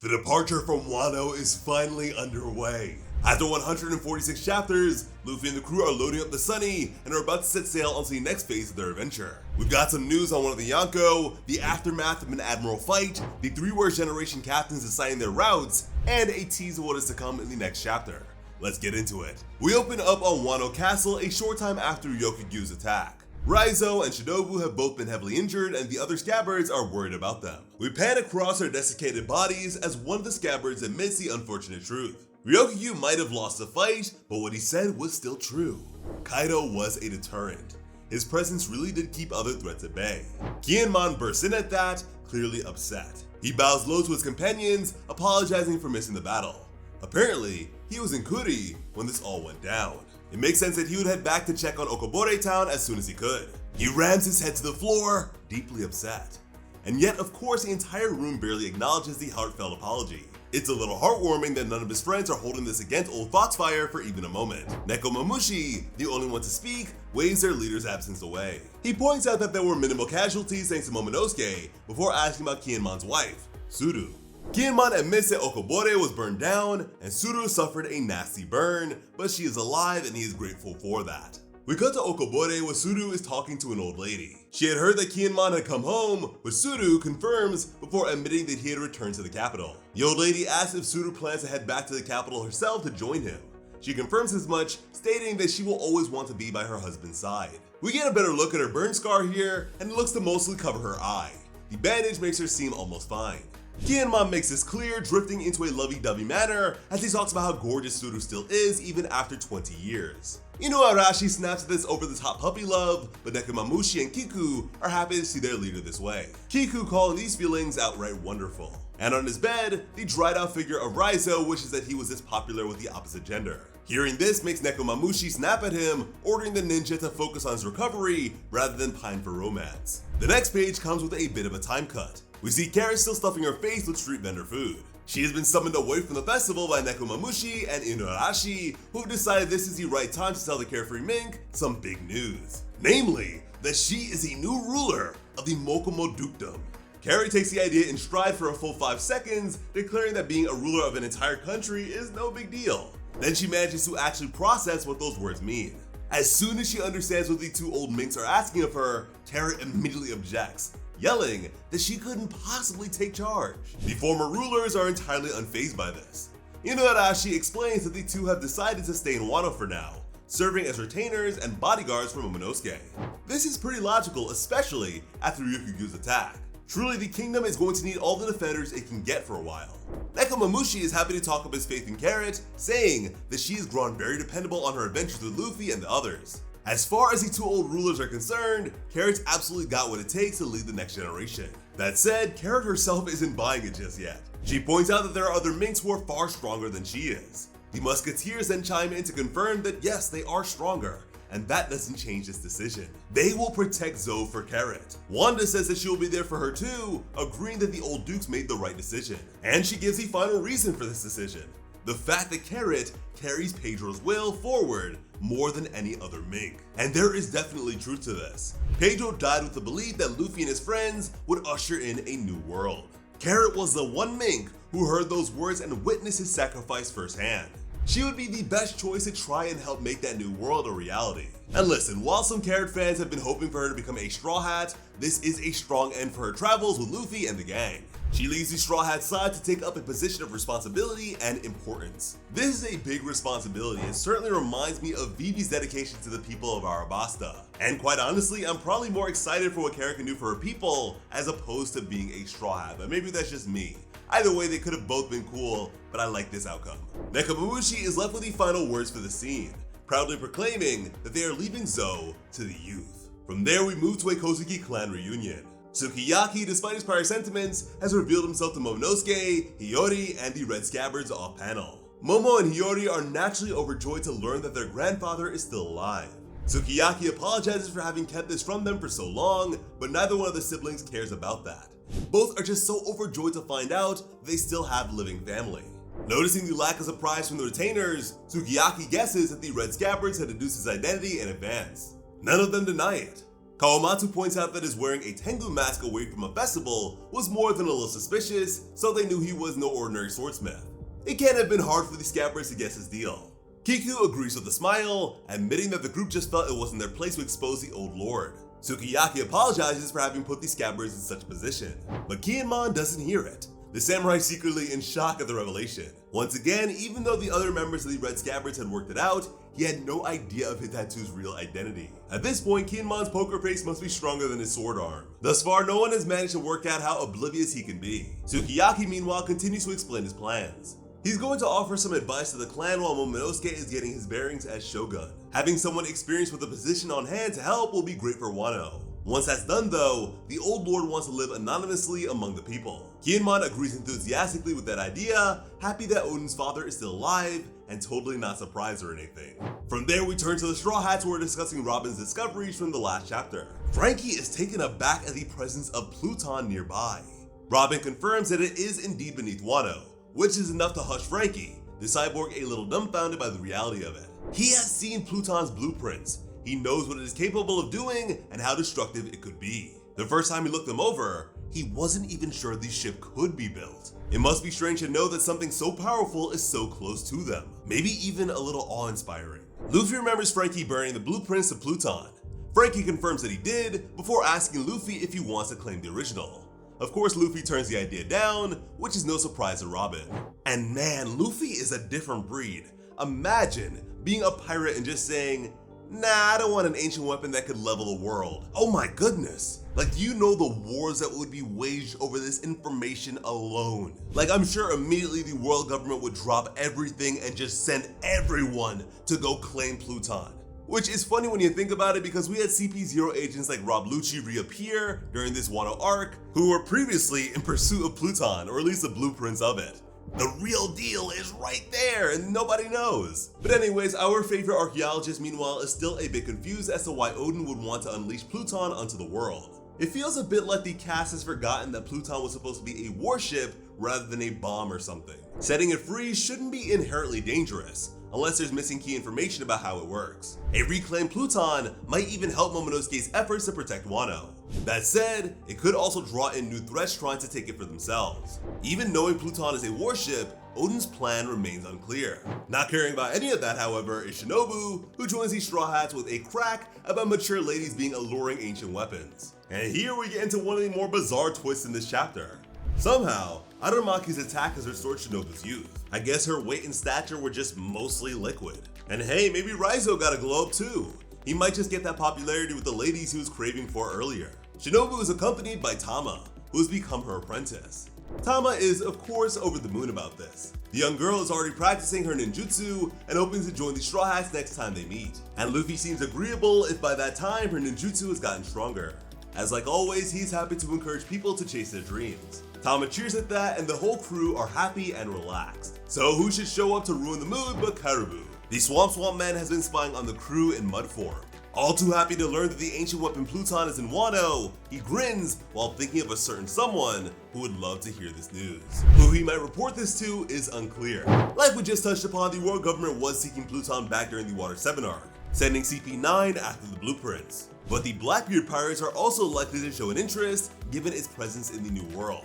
The departure from Wano is finally underway. After 146 chapters, Luffy and the crew are loading up the Sunny and are about to set sail onto the next phase of their adventure. We've got some news on one of the Yonko, the aftermath of an admiral fight, the 3-word generation captains deciding their routes, and a tease of what is to come in the next chapter. Let's get into it. We open up on Wano Castle a short time after Ryokugyu's attack. Raizo and Shinobu have both been heavily injured and the other scabbards are worried about them. We pan across their desiccated bodies as one of the scabbards admits the unfortunate truth. Ryokugyu might have lost the fight, but what he said was still true. Kaido was a deterrent. His presence really did keep other threats at bay. Kinemon bursts in at that, clearly upset. He bows low to his companions, apologizing for missing the battle. Apparently, he was in Kuri when this all went down. It makes sense that he would head back to check on Okobore town as soon as he could. He rams his head to the floor, deeply upset. And yet, of course, the entire room barely acknowledges the heartfelt apology. It's a little heartwarming that none of his friends are holding this against old Foxfire for even a moment. Nekomamushi, the only one to speak, waves their leader's absence away. He points out that there were minimal casualties thanks to Momonosuke before asking about Kinemon's wife, Suru. Kinemon admits that Okobore was burned down and Suru suffered a nasty burn, but she is alive and he is grateful for that. We cut to Okobore where Suru is talking to an old lady. She had heard that Kinemon had come home, but Suru confirms before admitting that he had returned to the capital. The old lady asks if Suru plans to head back to the capital herself to join him. She confirms as much, stating that she will always want to be by her husband's side. We get a better look at her burn scar here, and it looks to mostly cover her eye. The bandage makes her seem almost fine. Kinemon makes this clear, drifting into a lovey-dovey manner as he talks about how gorgeous Suru still is even after 20 years. Arashi snaps at this over-the-top puppy love, but Nekomamushi and Kiku are happy to see their leader this way. Kiku calling these feelings outright wonderful. And on his bed, the dried-out figure of Raizo wishes that he was as popular with the opposite gender. Hearing this makes Nekomamushi snap at him, ordering the ninja to focus on his recovery rather than pine for romance. The next page comes with a bit of a time cut. We see Carrot still stuffing her face with street vendor food. She has been summoned away from the festival by Nekomamushi and Inuarashi, who have decided this is the right time to tell the carefree mink some big news. Namely, that she is a new ruler of the Mokomo Dukedom. Carrot takes the idea in stride for a full 5 seconds, declaring that being a ruler of an entire country is no big deal. Then she manages to actually process what those words mean. As soon as she understands what the two old minks are asking of her, Carrot immediately objects, yelling that she couldn't possibly take charge. The former rulers are entirely unfazed by this. Inuarashi explains that the two have decided to stay in Wano for now, serving as retainers and bodyguards for Momonosuke. This is pretty logical, especially after Ryokugyu's attack. Truly, the kingdom is going to need all the defenders it can get for a while. Nekomamushi is happy to talk up his faith in Carrot, saying that she has grown very dependable on her adventures with Luffy and the others. As far as the two old rulers are concerned, Carrot's absolutely got what it takes to lead the next generation. That said, Carrot herself isn't buying it just yet. She points out that there are other minks who are far stronger than she is. The musketeers then chime in to confirm that yes, they are stronger, and that doesn't change this decision. They will protect Zoe for Carrot. Wanda says that she will be there for her too, agreeing that the old dukes made the right decision. And she gives the final reason for this decision: the fact that Carrot carries Pedro's will forward more than any other mink. And there is definitely truth to this. Pedro died with the belief that Luffy and his friends would usher in a new world. Carrot was the one mink who heard those words and witnessed his sacrifice firsthand. She would be the best choice to try and help make that new world a reality. And listen, while some Carrot fans have been hoping for her to become a Straw Hat, this is a strong end for her travels with Luffy and the gang. She leaves the Straw Hat side to take up a position of responsibility and importance. This is a big responsibility and certainly reminds me of Vivi's dedication to the people of Arabasta. And quite honestly, I'm probably more excited for what Carrot can do for her people as opposed to being a Straw Hat, but maybe that's just me. Either way, they could have both been cool, but I like this outcome. Nekomamushi is left with the final words for the scene, proudly proclaiming that they are leaving Zoe to the youth. From there, we move to a Kozuki clan reunion. Sukiyaki, despite his prior sentiments, has revealed himself to Momonosuke, Hiyori, and the Red Scabbards off-panel. Momo and Hiyori are naturally overjoyed to learn that their grandfather is still alive. Sukiyaki apologizes for having kept this from them for so long, but neither one of the siblings cares about that. Both are just so overjoyed to find out they still have a living family. Noticing the lack of surprise from the retainers, Sukiyaki guesses that the Red Scabbards had deduced his identity in advance. None of them deny it. Kawamatsu points out that his wearing a Tengu mask away from a festival was more than a little suspicious, so they knew he was no ordinary swordsmith. It can't have been hard for the scabbers to guess his deal. Kiku agrees with a smile, admitting that the group just felt it wasn't their place to expose the old lord. Sukiyaki apologizes for having put the scabbers in such a position, but Kinemon doesn't hear it. The samurai secretly in shock at the revelation. Once again, even though the other members of the Red Scabbards had worked it out, he had no idea of Hittatsu's real identity. At this point, Kinemon's poker face must be stronger than his sword arm. Thus far, no one has managed to work out how oblivious he can be. Sukiyaki, meanwhile, continues to explain his plans. He's going to offer some advice to the clan while Momonosuke is getting his bearings as shogun. Having someone experienced with a position on hand to help will be great for Wano. Once that's done though, the old lord wants to live anonymously among the people. Kinemon agrees enthusiastically with that idea, happy that Odin's father is still alive, and totally not surprised or anything. From there we turn to the Straw Hats who are discussing Robin's discoveries from the last chapter. Frankie is taken aback at the presence of Pluton nearby. Robin confirms that it is indeed beneath Wano, which is enough to hush Frankie, the cyborg a little dumbfounded by the reality of it. He has seen Pluton's blueprints. He knows what it is capable of doing and how destructive it could be. The first time he looked them over, he wasn't even sure the ship could be built. It must be strange to know that something so powerful is so close to them, maybe even a little awe-inspiring. Luffy remembers Frankie burning the blueprints to Pluton. Frankie confirms that he did, before asking Luffy if he wants to claim the original. Of course, Luffy turns the idea down, which is no surprise to Robin. And man, Luffy is a different breed. Imagine being a pirate and just saying, nah, I don't want an ancient weapon that could level the world. Oh my goodness. Like, do you know the wars that would be waged over this information alone? Like, I'm sure immediately the world government would drop everything and just send everyone to go claim Pluton. Which is funny when you think about it, because we had CP0 agents like Rob Lucci reappear during this Wano arc, who were previously in pursuit of Pluton, or at least the blueprints of it. The real deal is right there and nobody knows. But anyways, our favorite archaeologist meanwhile is still a bit confused as to why Odin would want to unleash Pluton onto the world. It feels a bit like the cast has forgotten that Pluton was supposed to be a warship rather than a bomb or something. Setting it free shouldn't be inherently dangerous, unless there's missing key information about how it works. A reclaimed Pluton might even help Momonosuke's efforts to protect Wano. That said, it could also draw in new threats trying to take it for themselves. Even knowing Pluton is a warship, Odin's plan remains unclear. Not caring about any of that, however, is Shinobu, who joins the Straw Hats with a crack about mature ladies being alluring ancient weapons. And here we get into one of the more bizarre twists in this chapter. Somehow, Arumaki's attack has restored Shinobu's youth. I guess her weight and stature were just mostly liquid. And hey, maybe Raizo got a glow up too. He might just get that popularity with the ladies he was craving for earlier. Shinobu is accompanied by Tama, who has become her apprentice. Tama is, of course, over the moon about this. The young girl is already practicing her ninjutsu and hoping to join the Straw Hats next time they meet. And Luffy seems agreeable if by that time her ninjutsu has gotten stronger. As like always, he's happy to encourage people to chase their dreams. Tama cheers at that and the whole crew are happy and relaxed. So who should show up to ruin the mood but Caribou? The Swamp Man has been spying on the crew in mud form. All too happy to learn that the ancient weapon Pluton is in Wano, he grins while thinking of a certain someone who would love to hear this news. Who he might report this to is unclear. Like we just touched upon, the world government was seeking Pluton back during the Water 7 arc, sending CP9 after the blueprints. But the Blackbeard pirates are also likely to show an interest given its presence in the new world.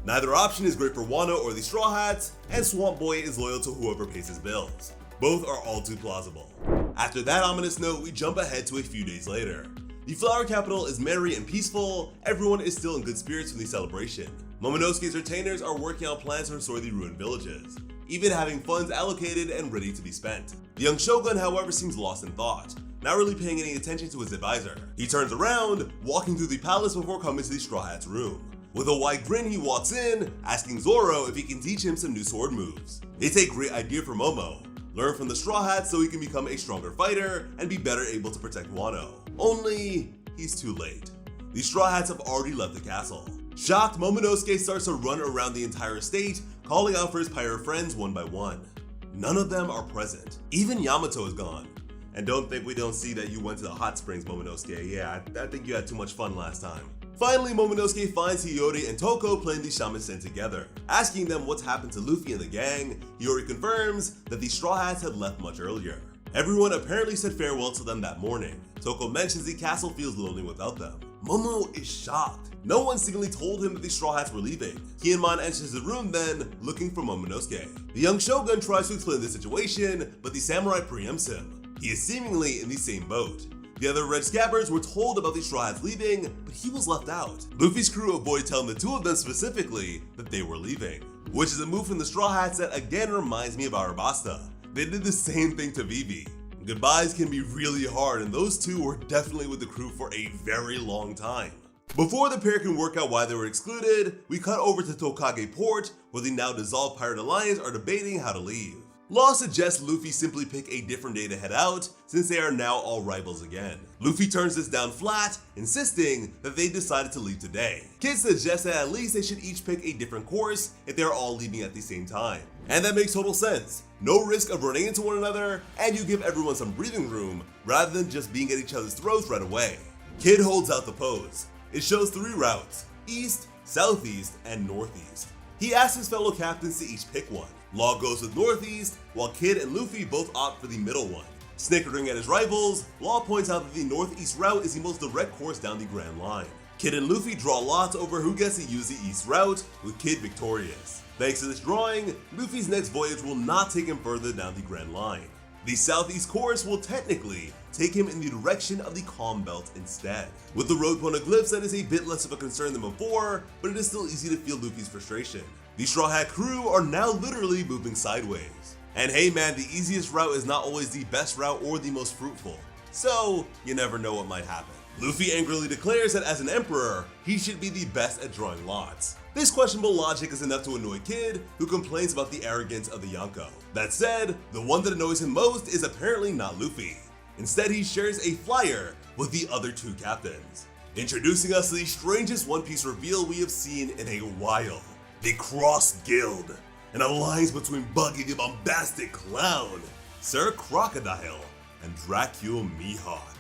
Neither option is great for Wano or the Straw Hats, and Swamp Boy is loyal to whoever pays his bills. Both are all too plausible. After that ominous note, we jump ahead to a few days later. The flower capital is merry and peaceful, everyone is still in good spirits from the celebration. Momonosuke's retainers are working on plans to restore the ruined villages, even having funds allocated and ready to be spent. The young shogun, however, seems lost in thought, not really paying any attention to his advisor. He turns around, walking through the palace before coming to the Straw Hat's room. With a wide grin, he walks in, asking Zoro if he can teach him some new sword moves. It's a great idea for Momo. Learn from the Straw Hats so he can become a stronger fighter and be better able to protect Wano. Only, he's too late. The Straw Hats have already left the castle. Shocked, Momonosuke starts to run around the entire estate, calling out for his pirate friends one by one. None of them are present. Even Yamato is gone. And don't think we don't see that you went to the hot springs, Momonosuke. Yeah, I think you had too much fun last time. Finally, Momonosuke finds Hiyori and Toko playing the shamisen together. Asking them what's happened to Luffy and the gang, Hiyori confirms that the Straw Hats had left much earlier. Everyone apparently said farewell to them that morning. Toko mentions the castle feels lonely without them. Momo is shocked. No one seemingly told him that the Straw Hats were leaving. Kiyomon enters the room then, looking for Momonosuke. The young shogun tries to explain the situation, but the samurai preempts him. He is seemingly in the same boat. The other Red Scabbards were told about the Straw Hats leaving, but he was left out. Luffy's crew avoid telling the two of them specifically that they were leaving, which is a move from the Straw Hats that again reminds me of Arabasta. They did the same thing to Vivi. Goodbyes can be really hard, and those two were definitely with the crew for a very long time. Before the pair can work out why they were excluded, we cut over to Tokage Port, where the now dissolved Pirate Alliance are debating how to leave. Law suggests Luffy simply pick a different day to head out, since they are now all rivals again. Luffy turns this down flat, insisting that they decided to leave today. Kid suggests that at least they should each pick a different course if they are all leaving at the same time. And that makes total sense. No risk of running into one another, and you give everyone some breathing room, rather than just being at each other's throats right away. Kid holds out the pose. It shows 3 routes: east, southeast, and northeast. He asks his fellow captains to each pick one. Law goes with northeast, while Kid and Luffy both opt for the middle one. Snickering at his rivals, Law points out that the northeast route is the most direct course down the Grand Line. Kid and Luffy draw lots over who gets to use the east route, with Kid victorious. Thanks to this drawing, Luffy's next voyage will not take him further down the Grand Line. The southeast course will technically take him in the direction of the Calm Belt instead. With the road poneglyphs, that is a bit less of a concern than before, but it is still easy to feel Luffy's frustration. The Straw Hat crew are now literally moving sideways. And hey man, the easiest route is not always the best route or the most fruitful, so you never know what might happen. Luffy angrily declares that as an emperor, he should be the best at drawing lots. This questionable logic is enough to annoy Kid, who complains about the arrogance of the Yonko. That said, the one that annoys him most is apparently not Luffy. Instead, he shares a flyer with the other 2 captains, introducing us to the strangest One Piece reveal we have seen in a while. The Cross Guild, an alliance between Buggy the Bombastic Clown, Sir Crocodile, and Dracula Mihawk.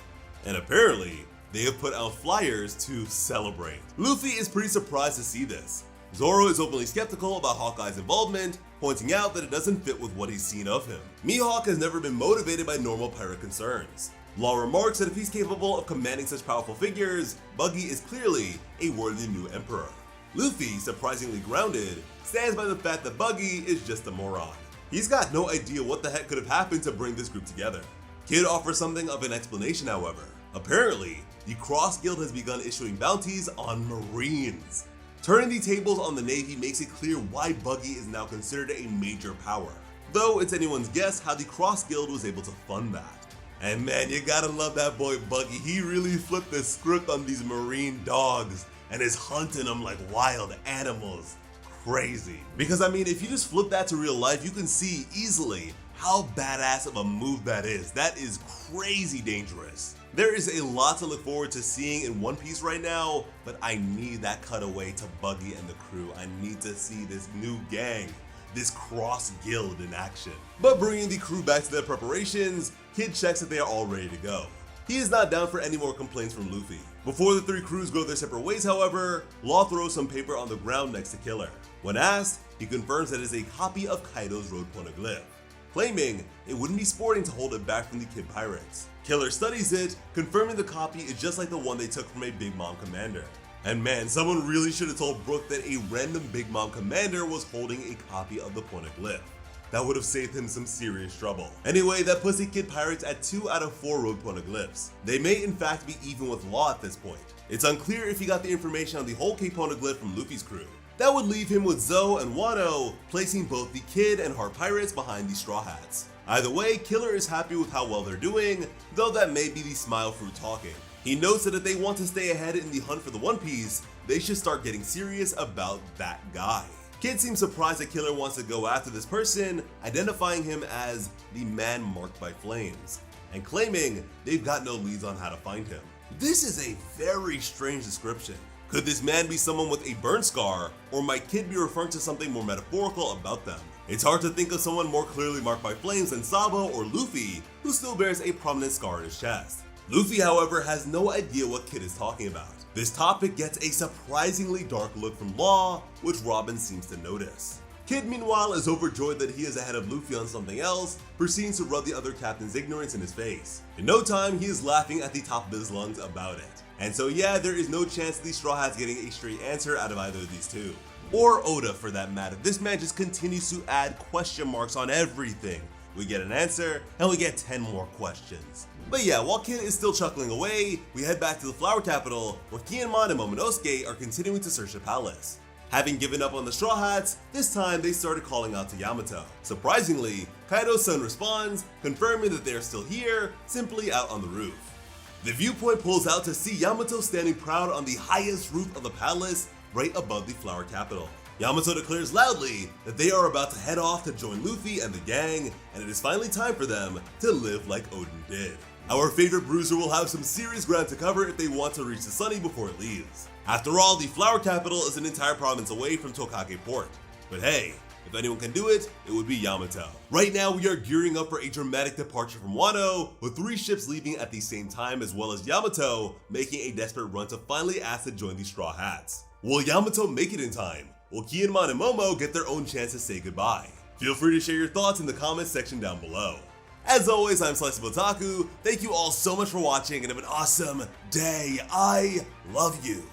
And apparently, they have put out flyers to celebrate. Luffy is pretty surprised to see this. Zoro is openly skeptical about Hawkeye's involvement, pointing out that it doesn't fit with what he's seen of him. Mihawk has never been motivated by normal pirate concerns. Law remarks that if he's capable of commanding such powerful figures, Buggy is clearly a worthy new emperor. Luffy, surprisingly grounded, stands by the fact that Buggy is just a moron. He's got no idea what the heck could have happened to bring this group together. Kid offers something of an explanation, however. Apparently, the Cross Guild has begun issuing bounties on Marines. Turning the tables on the Navy makes it clear why Buggy is now considered a major power, though it's anyone's guess how the Cross Guild was able to fund that. And man, you gotta love that boy Buggy. He really flipped the script on these Marine dogs and is hunting them like wild animals. Crazy. Because I mean, if you just flip that to real life, you can see easily how badass of a move that is. That is crazy dangerous. There is a lot to look forward to seeing in One Piece right now, but I need that cutaway to Buggy and the crew. I need to see this new gang, this Cross Guild in action. But bringing the crew back to their preparations, Kid checks that they are all ready to go. He is not down for any more complaints from Luffy. Before the 3 crews go their separate ways, however, Law throws some paper on the ground next to Killer. When asked, he confirms that it is a copy of Kaido's road poneglyph, claiming it wouldn't be sporting to hold it back from the Kid Pirates. Killer studies it, confirming the copy is just like the one they took from a Big Mom commander. And man, someone really should have told Brook that a random Big Mom commander was holding a copy of the poneglyph. That would have saved him some serious trouble. Anyway, that puts the Kid Pirates at 2 out of 4 road poneglyphs. They may in fact be even with Law at this point. It's unclear if he got the information on the whole K poneglyph from Luffy's crew. That would leave him with Zoe and Wano, placing both the Kid and Heart Pirates behind the Straw Hats. Either way, Killer is happy with how well they're doing, though that may be the smile fruit talking. He notes that if they want to stay ahead in the hunt for the One Piece, they should start getting serious about that guy. Kid seems surprised that Killer wants to go after this person, identifying him as the man marked by flames, and claiming they've got no leads on how to find him. This is a very strange description. Could this man be someone with a burn scar, or might Kid be referring to something more metaphorical about them? It's hard to think of someone more clearly marked by flames than Sabo or Luffy, who still bears a prominent scar on his chest. Luffy, however, has no idea what Kid is talking about. This topic gets a surprisingly dark look from Law, which Robin seems to notice. Kid meanwhile is overjoyed that he is ahead of Luffy on something else, proceeding to rub the other captain's ignorance in his face. In no time, he is laughing at the top of his lungs about it. And so yeah, there is no chance of these Straw Hats getting a straight answer out of either of these two. Or Oda for that matter. This man just continues to add question marks on everything. We get an answer, and we get 10 more questions. But yeah, while Kid is still chuckling away, we head back to the Flower Capital, where Kinemon and Momonosuke are continuing to search the palace. Having given up on the Straw Hats, this time they started calling out to Yamato. Surprisingly, Kaido's son responds, confirming that they are still here, simply out on the roof. The viewpoint pulls out to see Yamato standing proud on the highest roof of the palace, right above the Flower Capital. Yamato declares loudly that they are about to head off to join Luffy and the gang, and it is finally time for them to live like Odin did. Our favorite bruiser will have some serious ground to cover if they want to reach the Sunny before it leaves. After all, the Flower Capital is an entire province away from Tokage Port. But hey, if anyone can do it, it would be Yamato. Right now, we are gearing up for a dramatic departure from Wano, with 3 ships leaving at the same time, as well as Yamato making a desperate run to finally ask to join the Straw Hats. Will Yamato make it in time? Will Kinemon and Momo get their own chance to say goodbye? Feel free to share your thoughts in the comments section down below. As always, I'm Slice of Otaku. Thank you all so much for watching and have an awesome day. I love you.